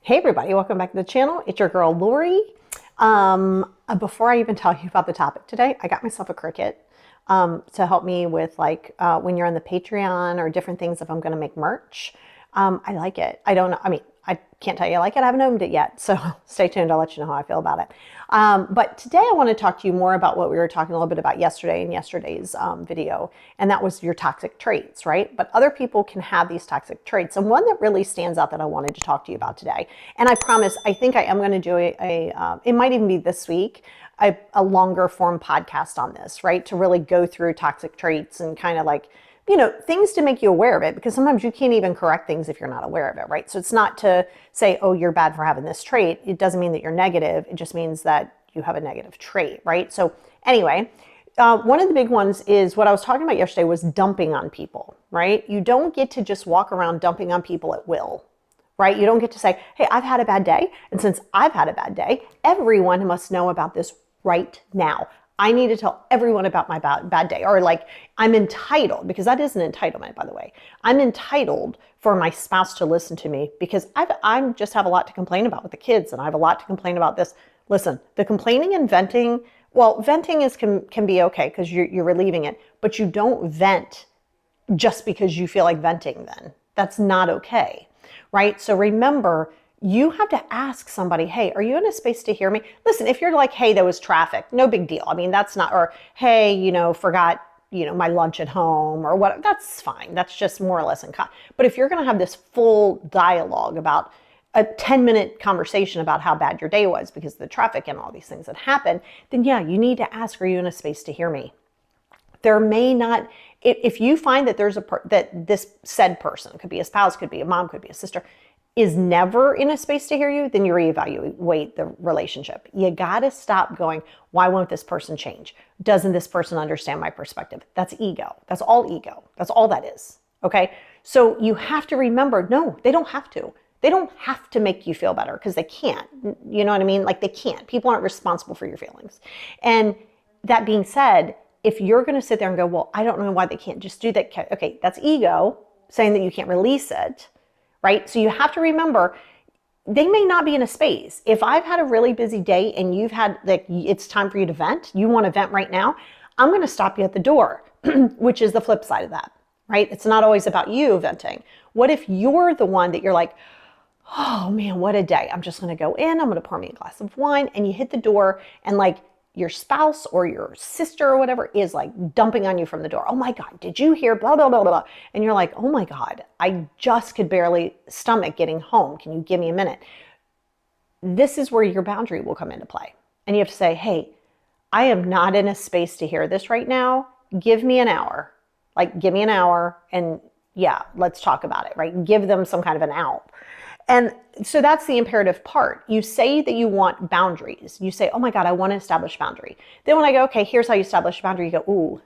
Hey everybody, welcome back to the channel. It's your girl Lori. Before I even tell you about the topic today, I got myself a Cricut to help me with when you're on the Patreon or different things if I'm going to make merch. I like it. I don't know. I mean, I can't tell you I like it. I haven't owned it yet. So stay tuned. I'll let you know how I feel about it. But today I want to talk to you more about what we were talking a little bit about yesterday in yesterday's video. And that was your toxic traits, right? But other people can have these toxic traits. And one that really stands out that I wanted to talk to you about today. And I promise, I think I am going to do it might even be this week, a longer form podcast on this, right? To really go through toxic traits and kind of things to make you aware of it, because sometimes you can't even correct things if you're not aware of it, right? So it's not to say, oh, you're bad for having this trait. It doesn't mean that you're negative. It just means that you have a negative trait, right? So anyway, one of the big ones is what I was talking about yesterday was dumping on people, right? You don't get to just walk around dumping on people at will, right? You don't get to say, hey, I've had a bad day. And since I've had a bad day, everyone must know about this right now. I need to tell everyone about my bad day, or I'm entitled, because that is an entitlement, by the way. I'm entitled for my spouse to listen to me because I just have a lot to complain about with the kids, and I have a lot to complain about this. Listen, the complaining and venting, well, venting can be okay because you're relieving it, but you don't vent just because you feel like venting then. That's not okay, right? So remember, you have to ask somebody, hey, are you in a space to hear me? Listen, if you're like, hey, there was traffic, no big deal. I mean, that's not, or hey, forgot, my lunch at home or what, that's fine. That's just more or less but if you're going to have this full dialogue about a 10-minute conversation about how bad your day was because of the traffic and all these things that happen, then yeah, you need to ask, are you in a space to hear me? There may not, if you find that that this said person, could be a spouse, could be a mom, could be a sister, is never in a space to hear you, then you reevaluate the relationship. You got to stop going, why won't this person change? Doesn't this person understand my perspective? That's ego. That's all ego. That's all that is. Okay. So you have to remember, no, they don't have to. They don't have to make you feel better because they can't. You know what I mean? Like they can't. People aren't responsible for your feelings. And that being said, if you're going to sit there and go, well, I don't know why they can't just do that. Okay, that's ego saying that you can't release it. Right? So you have to remember, they may not be in a space. If I've had a really busy day and you've had, it's time for you to vent, you want to vent right now, I'm going to stop you at the door, which is the flip side of that, right? It's not always about you venting. What if you're the one that you're like, oh man, what a day. I'm just going to go in, I'm going to pour me a glass of wine, and you hit the door and your spouse or your sister or whatever is dumping on you from the door. Oh my God, did you hear blah, blah, blah, blah. And you're like, oh my God, I just could barely stomach getting home. Can you give me a minute? This is where your boundary will come into play. And you have to say, hey, I am not in a space to hear this right now. Give me an hour. Give me an hour and yeah, let's talk about it, right? Give them some kind of an out. And so that's the imperative part. You say that you want boundaries. You say, oh my God, I want to establish a boundary. Then when I go, okay, here's how you establish a boundary, you go, ooh,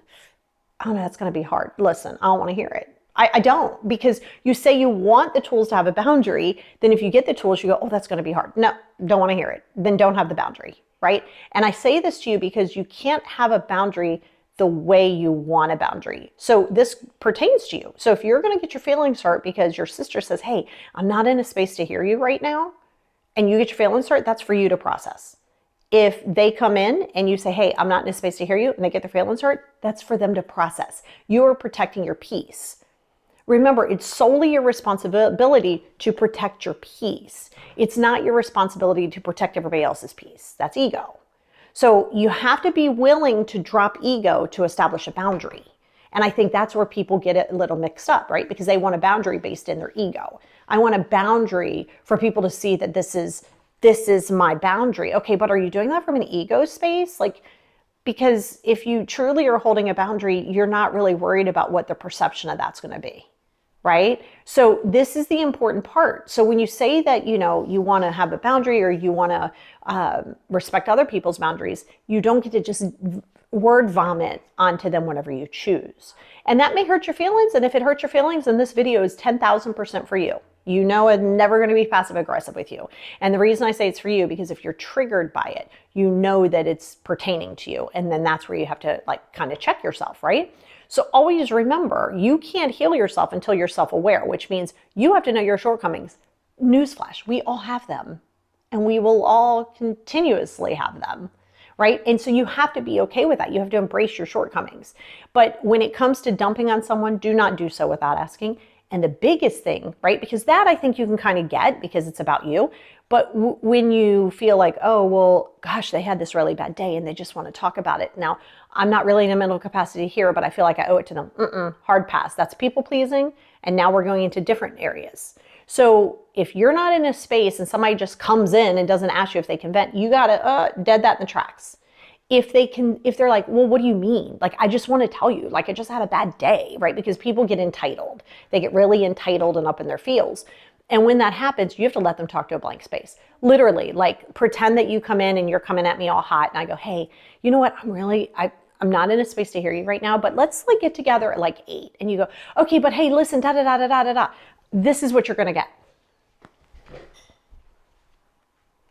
I don't know, that's going to be hard. Listen, I don't want to hear it. I don't, because you say you want the tools to have a boundary. Then if you get the tools, you go, oh, that's going to be hard. No, don't want to hear it. Then don't have the boundary, right? And I say this to you because you can't have a boundary the way you want a boundary. So this pertains to you. So if you're going to get your feelings hurt because your sister says, hey, I'm not in a space to hear you right now, and you get your feelings hurt, that's for you to process. If they come in and you say, hey, I'm not in a space to hear you, and they get their feelings hurt, that's for them to process. You are protecting your peace. Remember, it's solely your responsibility to protect your peace. It's not your responsibility to protect everybody else's peace. That's ego. So you have to be willing to drop ego to establish a boundary. And I think that's where people get it a little mixed up, right? Because they want a boundary based in their ego. I want a boundary for people to see that this is my boundary. Okay, but are you doing that from an ego space? Because if you truly are holding a boundary, you're not really worried about what the perception of that's going to be. Right? So this is the important part. So when you say that, you want to have a boundary or you want to respect other people's boundaries, you don't get to just word vomit onto them whenever you choose. And that may hurt your feelings. And if it hurts your feelings, then this video is 10,000% for you. I'm never going to be passive aggressive with you. And the reason I say it's for you, because if you're triggered by it, you know that it's pertaining to you. And then that's where you have to kind of check yourself, right? So always remember, you can't heal yourself until you're self-aware, which means you have to know your shortcomings Newsflash, we all have them, and we will all continuously have them, right? And so you have to be okay with that. You have to embrace your shortcomings. But when it comes to dumping on someone, do not do so without asking. And the biggest thing, right, because that I think you can kind of get because it's about you. But when you feel like, oh, well, gosh, they had this really bad day and they just want to talk about it. Now, I'm not really in a mental capacity here, but I feel like I owe it to them. Hard pass. That's people pleasing. And now we're going into different areas. So if you're not in a space and somebody just comes in and doesn't ask you if they can vent, you got to dead that in the tracks. If they're like, well, what do you mean? Like, I just want to tell you, like, I just had a bad day, right? Because people get entitled. They get really entitled and up in their feels. And when that happens, you have to let them talk to a blank space. Literally, like, pretend that you come in and you're coming at me all hot and I go, hey, you know what? I'm not in a space to hear you right now, but let's like get together at like 8. And you go, okay, but hey, listen, da da da da da da da. This is what you're going to get.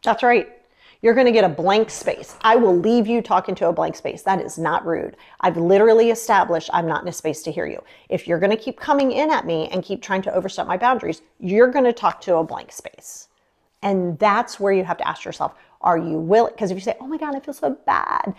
That's right. You're going to get a blank space. I will leave you talking to a blank space. That is not rude. I've literally established I'm not in a space to hear you. If you're going to keep coming in at me and keep trying to overstep my boundaries, you're going to talk to a blank space. And that's where you have to ask yourself, are you willing? Because if you say, oh my God, I feel so bad,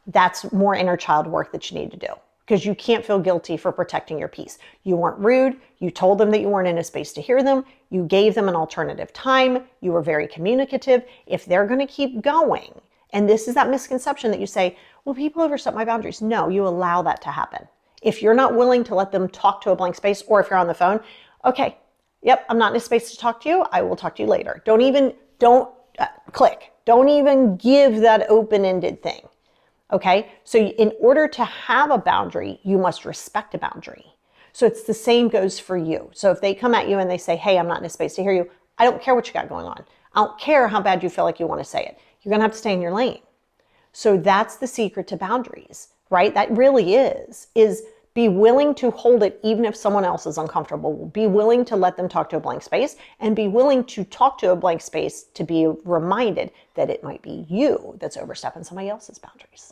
that's more inner child work that you need to do. Because you can't feel guilty for protecting your peace. You weren't rude. You told them that you weren't in a space to hear them. You gave them an alternative time. You were very communicative. If they're going to keep going, and this is that misconception that you say, well, people overstep my boundaries. No, you allow that to happen. If you're not willing to let them talk to a blank space, or if you're on the phone, okay, yep, I'm not in a space to talk to you. I will talk to you later. Don't click. Don't even give that open-ended thing. Okay, so in order to have a boundary, you must respect a boundary. So it's the same goes for you. So if they come at you and they say, hey, I'm not in a space to hear you, I don't care what you got going on. I don't care how bad you feel like you want to say it. You're going to have to stay in your lane. So that's the secret to boundaries, right? That really is be willing to hold it even if someone else is uncomfortable. Be willing to let them talk to a blank space and be willing to talk to a blank space to be reminded that it might be you that's overstepping somebody else's boundaries.